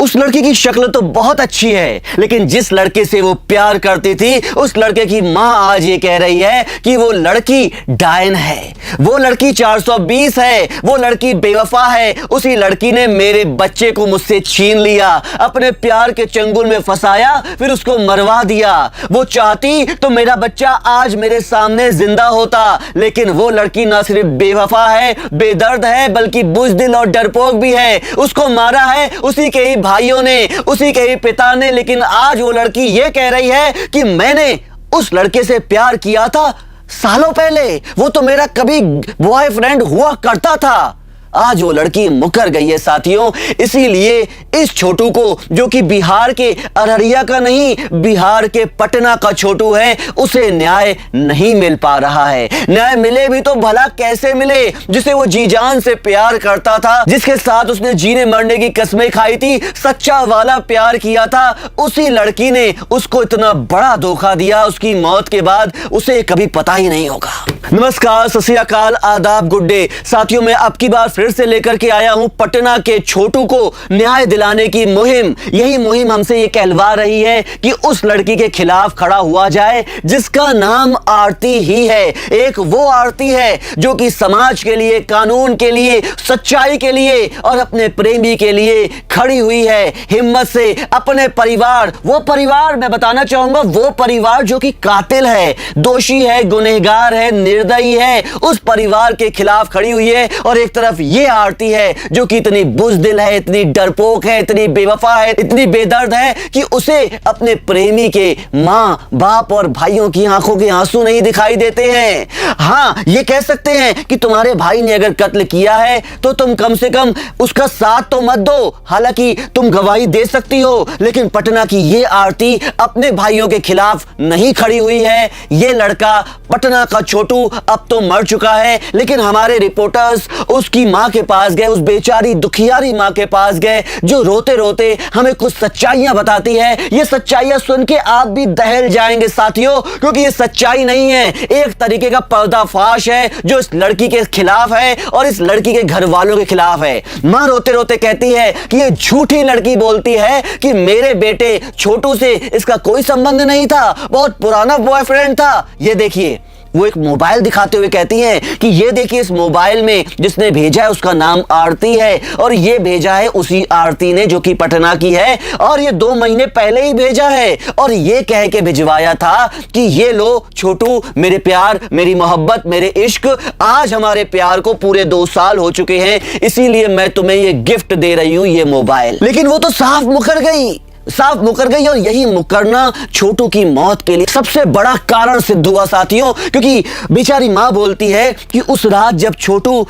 उस लड़की की शक्ल तो बहुत अच्छी है, लेकिन जिस लड़के से वो प्यार करती थी उस लड़के की माँ आज ये कह रही है कि वो लड़की डायन है, वो लड़की 420 है, वो लड़की बेवफा है। उसी लड़की ने मेरे बच्चे को मुझसे छीन लिया, अपने प्यार के चंगुल में फंसाया, फिर उसको मरवा दिया। वो चाहती तो मेरा बच्चा आज मेरे सामने जिंदा होता, लेकिन वो लड़की ना सिर्फ बेवफा है, बेदर्द है, बल्कि बुज़दिल और डरपोक भी है। उसको मारा है उसी के ही भाइयों ने, उसी के ही पिता ने। लेकिन आज वो लड़की ये कह रही है कि मैंने उस लड़के से प्यार किया था सालों पहले, वो तो मेरा कभी बॉयफ्रेंड हुआ करता था। आज वो लड़की मुकर गई है साथियों। इसीलिए इस छोटू को, जो कि बिहार के अररिया का नहीं, बिहार के पटना का छोटू है, उसे न्याय नहीं मिल पा रहा है। न्याय मिले भी तो भला कैसे मिले, जिसे वो जी जान से प्यार करता था, जिसके साथ उसने जीने मरने की कसमें खाई थी, सच्चा वाला प्यार किया था, उसी लड़की ने उसको इतना बड़ा धोखा दिया। उसकी मौत के बाद उसे कभी पता ही नहीं होगा। नमस्कार, सत श्री अकाल, आदाब, गुड डे साथियों। मैं अब की बार फिर से लेकर के आया हूं पटना के छोटू को न्याय दिलाने की मुहिम। यही मुहिम हमसे ये कहलवा रही है कि उस लड़की के खिलाफ खड़ा हुआ जाए जिसका नाम आरती ही है। एक वो आरती है जो कि समाज के लिए, कानून के लिए, सच्चाई के लिए और अपने प्रेमी के लिए खड़ी हुई है हिम्मत से। अपने परिवार, वो परिवार मैं बताना चाहूंगा, वो परिवार जो कि कातिल है, दोषी है, गुनहगार है, निर्दयी है, उस परिवार के खिलाफ खड़ी हुई है। और एक तरफ ये आरती है जो कि इतनी बुज़दिल है, इतनी डरपोक है, इतनी बेवफा है, इतनी बेदर्द है कि उसे अपने प्रेमी के माँ, बाप और भाइयों की आंखों के आंसू नहीं दिखाई देते हैं। हाँ, ये कह सकते हैं कि तुम्हारे भाई ने अगर कत्ल किया है तो तुम कम से कम उसका साथ तो मत दो, हालांकि तुम गवाही दे सकती हो। लेकिन पटना की ये आरती अपने भाइयों के खिलाफ नहीं खड़ी हुई है। ये लड़का, पटना का छोटू, अब तो मर चुका है, लेकिन हमारे रिपोर्टर्स उसकी मां के पास गए, उस बेचारी दुखियारी मां के पास गए जो रोते रोते हमें कुछ सच्चाइयां बताती है। ये सच्चाइयां सुन के आप भी दहल जाएंगे साथियों, क्योंकि ये सच्चाई नहीं है, एक तरीके का पर्दाफाश है जो इस लड़की के खिलाफ है और इस लड़की के घर वालों के खिलाफ है। मां रोते रोते कहती है कि ये झूठी लड़की बोलती है कि मेरे बेटे छोटू से इसका कोई संबंध नहीं था, बहुत पुराना बॉयफ्रेंड था। ये देखिए, वो एक मोबाइल दिखाते हुए कहती हैं कि ये देखिए, इस मोबाइल में जिसने भेजा है उसका नाम आरती है, और ये भेजा है उसी आरती ने जो कि पटना की है, और ये 2 महीने पहले ही भेजा है, और ये कह के भिजवाया था कि ये लो छोटू, मेरे प्यार, मेरी मोहब्बत, मेरे इश्क, आज हमारे प्यार को पूरे 2 साल हो चुके हैं, इसीलिए मैं तुम्हें ये गिफ्ट दे रही हूं, ये मोबाइल। लेकिन वो तो साफ मुकर गई, साफ मुकर गई। और यही मुकरना छोटू की मौत के लिए सबसे बड़ा कारण सिद्ध हुआ साथियों, क्योंकि बेचारी मां बोलती है कि उस रात जब छोटू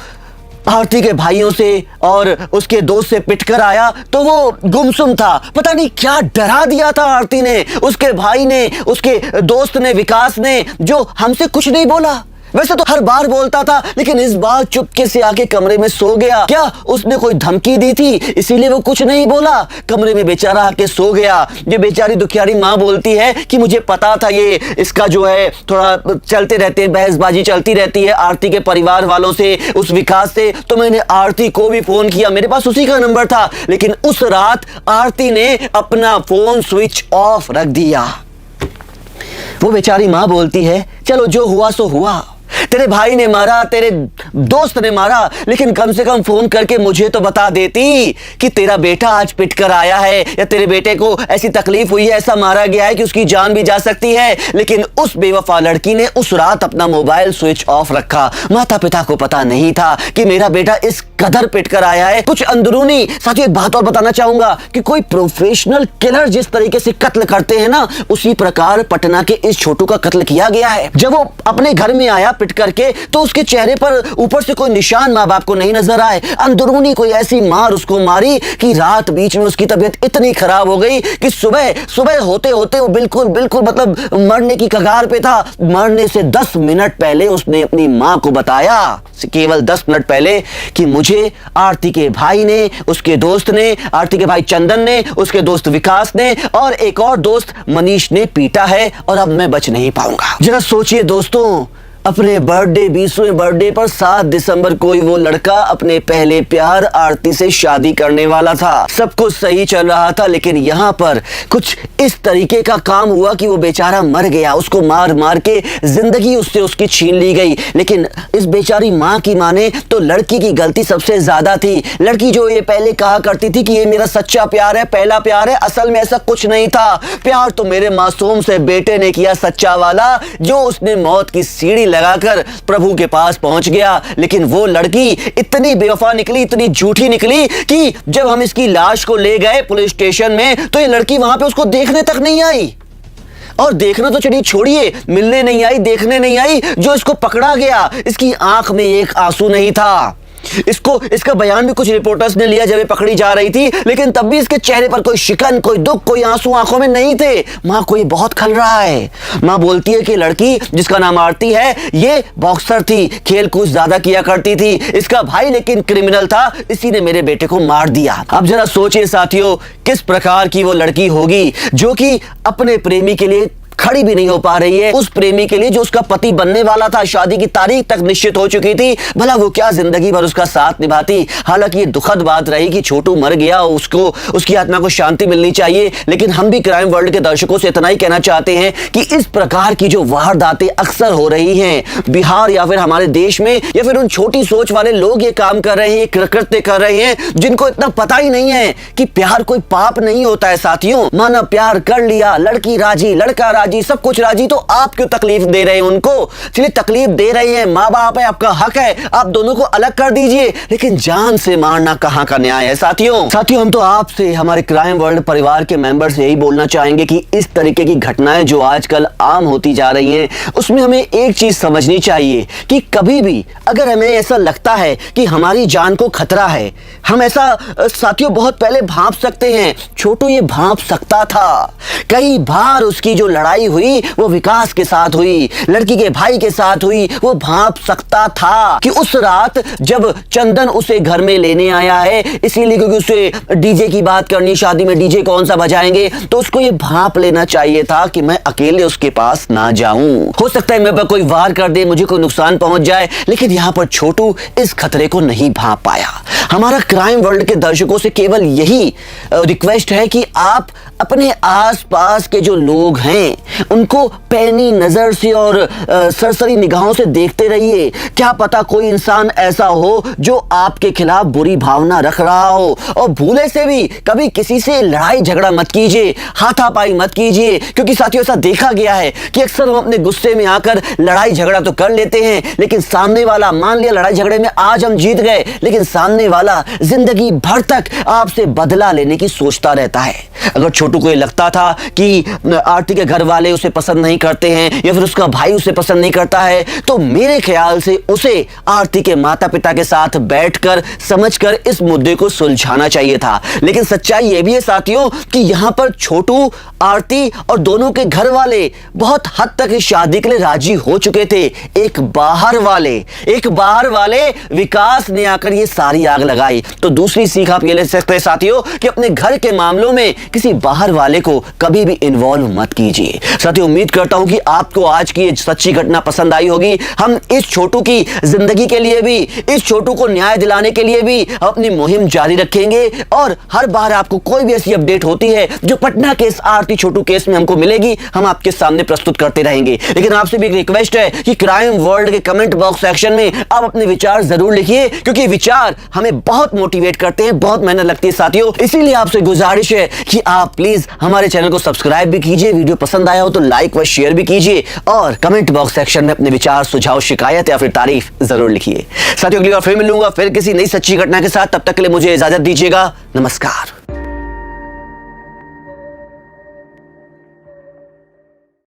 आरती के भाइयों से और उसके दोस्त से पिटकर आया तो वो गुमसुम था, पता नहीं क्या डरा दिया था आरती ने, उसके भाई ने, उसके दोस्त ने, विकास ने, जो हमसे कुछ नहीं बोला। वैसे तो हर बार बोलता था, लेकिन इस बार चुपके से आके कमरे में सो गया। क्या उसने कोई धमकी दी थी इसीलिए वो कुछ नहीं बोला? कमरे में बेचारा आके सो गया। ये बेचारी दुखियारी माँ बोलती है कि मुझे पता था ये इसका जो है थोड़ा चलते रहते हैं, बहसबाजी चलती रहती है आरती के परिवार वालों से, उस विकास से, तो मैंने आरती को भी फोन किया, मेरे पास उसी का नंबर था। लेकिन उस रात आरती ने अपना फोन स्विच ऑफ रख दिया। वो बेचारी माँ बोलती है, चलो जो हुआ सो हुआ, तेरे भाई ने मारा, तेरे दोस्त ने मारा, लेकिन कम से कम फोन करके मुझे तो बता देती कि तेरा बेटा आज पिट कर आया है, या तेरे बेटे को ऐसी तकलीफ हुई है, ऐसा मारा गया है कि उसकी जान भी जा सकती है। लेकिन उस बेवफा लड़की ने उस रात अपना मोबाइल स्विच ऑफ रखा। माता पिता को पता नहीं था कि मेरा बेटा इस कदर पिट कर आया है। कुछ अंदरूनी साथियों, एक बात और बताना चाहूंगा कि कोई प्रोफेशनल किलर जिस तरीके से कत्ल करते हैं ना, उसी प्रकार पटना के इस छोटू का कत्ल किया गया है। जब वो अपने घर में आया पिट करके, तो उसके चेहरे पर ऊपर से कोई निशान माँ बाप को नहीं नजर आए, अंदरूनी कोई ऐसी मार उसको मारी कि रात बीच में उसकी तबीयत इतनी खराब हो गई कि सुबह होते होते वो बिल्कुल मतलब मरने की कगार पे था। मरने से 10 मिनट पहले उसने अपनी माँ को बताया, केवल 10 मिनट पहले, कि मुझे आरती के भाई ने, उसके दोस्त ने, आरती के भाई चंदन ने, उसके दोस्त विकास ने और एक और दोस्त मनीष ने पीटा है, और अब मैं बच नहीं पाऊंगा। जरा सोचिए दोस्तों, अपने बर्थडे 20वें बर्थडे पर 7 दिसंबर को ही वो लड़का अपने पहले प्यार आरती से शादी करने वाला था। सब कुछ सही चल रहा था, लेकिन यहाँ पर कुछ इस तरीके का काम हुआ कि वो बेचारा मर गया। उसको मार मार के जिंदगी उससे उसकी छीन ली गई। लेकिन इस बेचारी माँ की माने तो लड़की की गलती सबसे ज्यादा थी। लड़की जो ये पहले कहा करती थी कि ये मेरा सच्चा प्यार है, पहला प्यार है, असल में ऐसा कुछ नहीं था। प्यार तो मेरे मासूम से बेटे ने किया, सच्चा वाला, जो उसने मौत की सीढ़ी लगाकर प्रभु के पास पहुंच गया। लेकिन वो लड़की इतनी बेवफा निकली, इतनी झूठी निकली कि जब हम इसकी लाश को ले गए पुलिस स्टेशन में तो ये लड़की वहां पे उसको देखने तक नहीं आई। और देखना तो चलिए छोड़िए, मिलने नहीं आई, देखने नहीं आई। जो इसको पकड़ा गया, इसकी आंख में एक आंसू नहीं था। इसका बयान भी कुछ रिपोर्टर्स ने लिया जब ये पकड़ी जा रही थी, लेकिन तब भी इसके चेहरे पर कोई शिकन, कोई दुख, कोई आंसू आंखों में नहीं थे। मां को ये बहुत खल रहा है। मां बोलती है कि लड़की जिसका नाम आरती है ये बॉक्सर थी, खेल कूद ज्यादा किया करती थी। इसका भाई लेकिन क्रिमिनल था, इसी ने मेरे बेटे को मार दिया। अब जरा सोचिए साथियों, किस प्रकार की वो लड़की होगी जो कि अपने प्रेमी के लिए खड़ी भी नहीं हो पा रही है। उस प्रेमी के लिए जो उसका पति बनने वाला था, शादी की तारीख तक निश्चित हो चुकी थी, भला वो क्या जिंदगी भर उसका साथ निभाती। हालांकि ये दुखद बात रही कि छोटू मर गया, उसको उसकी आत्मा को शांति मिलनी चाहिए। लेकिन हम भी क्राइम वर्ल्ड के दर्शकों से इतना ही कहना चाहते हैं कि इस प्रकार की जो वारदातें अक्सर हो रही हैं बिहार या फिर हमारे देश में, या फिर उन छोटी सोच वाले लोग ये काम कर रहे हैं, ये कृत्य कर रहे हैं, जिनको इतना पता ही नहीं है कि प्यार कोई पाप नहीं होता है। साथियों, माना प्यार कर लिया, लड़की राजी, लड़का राजी, सब कुछ राजी, तो आप क्यों तकलीफ दे रहे हैं उनको? चलिए तकलीफ दे रहे हैं, माँ बाप है, आपका हक है, आप दोनों को अलग कर दीजिए, लेकिन जान से मारना कहां का न्याय है। साथियों हम तो आपसे, हमारे क्राइम वर्ल्ड परिवार के मेंबर से यही बोलना चाहेंगे कि इस तरीके की घटनाएं जो आजकल आम होती जा रही हैं, उसमें हमें एक चीज समझनी चाहिए कि कभी भी अगर हमें ऐसा लगता है कि हमारी जान को खतरा है, हम ऐसा साथियों बहुत पहले भांप सकते हैं। छोटू ये भांप सकता था। कई बार उसकी जो लड़ाई हुई वो विकास के साथ हुई, लड़की के भाई के साथ हुई, वो भांप सकता था कि उस रात जब चंदन उसे घर में लेने आया है, इसीलिए क्योंकि उसे डीजे की बात करनी, शादी में डीजे कौन सा बजाएंगे, तो उसको ये भांप लेना चाहिए था कि मैं अकेले उसके पास ना जाऊं। हो सकता है मेरे पर कोई वार कर दे, मुझे कोई नुकसान पहुंच जाए, लेकिन यहां पर छोटू इस खतरे को नहीं भांप पाया। हमारा क्राइम वर्ल्ड के दर्शकों से केवल यही रिक्वेस्ट है कि आप अपने आसपास के जो लोग हैं उनको पैनी नजर से और सरसरी निगाहों से देखते रहिए। क्या पता कोई इंसान ऐसा हो जो आपके खिलाफ बुरी भावना रख रहा हो। और भूले से भी कभी किसी से लड़ाई झगड़ा मत कीजिए, हाथापाई मत कीजिए, क्योंकि साथियों ऐसा देखा गया है कि अक्सर हम अपने गुस्से में आकर लड़ाई झगड़ा तो कर लेते हैं, लेकिन सामने वाला, मान लिया लड़ाई झगड़े में आज हम जीत गए, लेकिन सामने वाला जिंदगी भर तक आपसे बदला लेने की सोचता रहता है। अगर छोटू को ये लगता था कि आरती के घर वाले उसे पसंद नहीं करते हैं या फिर उसका भाई उसे पसंद नहीं करता है, तो मेरे ख्याल से उसे आरती के माता पिता के साथ बैठकर समझकर इस मुद्दे को सुलझाना चाहिए था। लेकिन सच्चाई यह भी है साथियों कि यहां पर छोटू, आरती और दोनों के घर वाले बहुत हद तक इस शादी के लिए राजी हो चुके थे। एक बाहर वाले विकास ने आकर ये सारी आग लगाई। तो दूसरी सीख आप ये ले सकते हैं साथियों कि अपने घर के मामलों में किसी बाहर वाले को कभी भी इन्वॉल्व मत कीजिए। साथियों उम्मीद करता हूं कि आपको आज की ये सच्ची घटना पसंद आई होगी। हम इस छोटू की जिंदगी के लिए भी, इस छोटू को न्याय दिलाने के लिए भी अपनी मुहिम जारी रखेंगे और हर बार आपको कोई भी ऐसी अपडेट होती है जो पटना केस, आरती छोटू केस में हमको मिलेगी, हम आपके सामने प्रस्तुत करते रहेंगे। लेकिन आपसे भी एक रिक्वेस्ट है कि क्राइम वर्ल्ड के कमेंट बॉक्स सेक्शन में आप अपने विचार जरूर लिखिए, क्योंकि विचार हमें बहुत मोटिवेट करते हैं, बहुत मेहनत लगती है साथियों। इसीलिए आपसे गुजारिश है कि आप प्लीज हमारे चैनल को सब्सक्राइब भी कीजिए, वीडियो पसंद आया हो तो लाइक व शेयर भी कीजिए और कमेंट बॉक्स सेक्शन में अपने विचार, सुझाव, शिकायत या फिर तारीफ जरूर लिखिए। साथियों अगली बार फिर मिलूंगा, फिर किसी नई सच्ची घटना के साथ। तब तक के लिए मुझे इजाजत दीजिएगा। नमस्कार।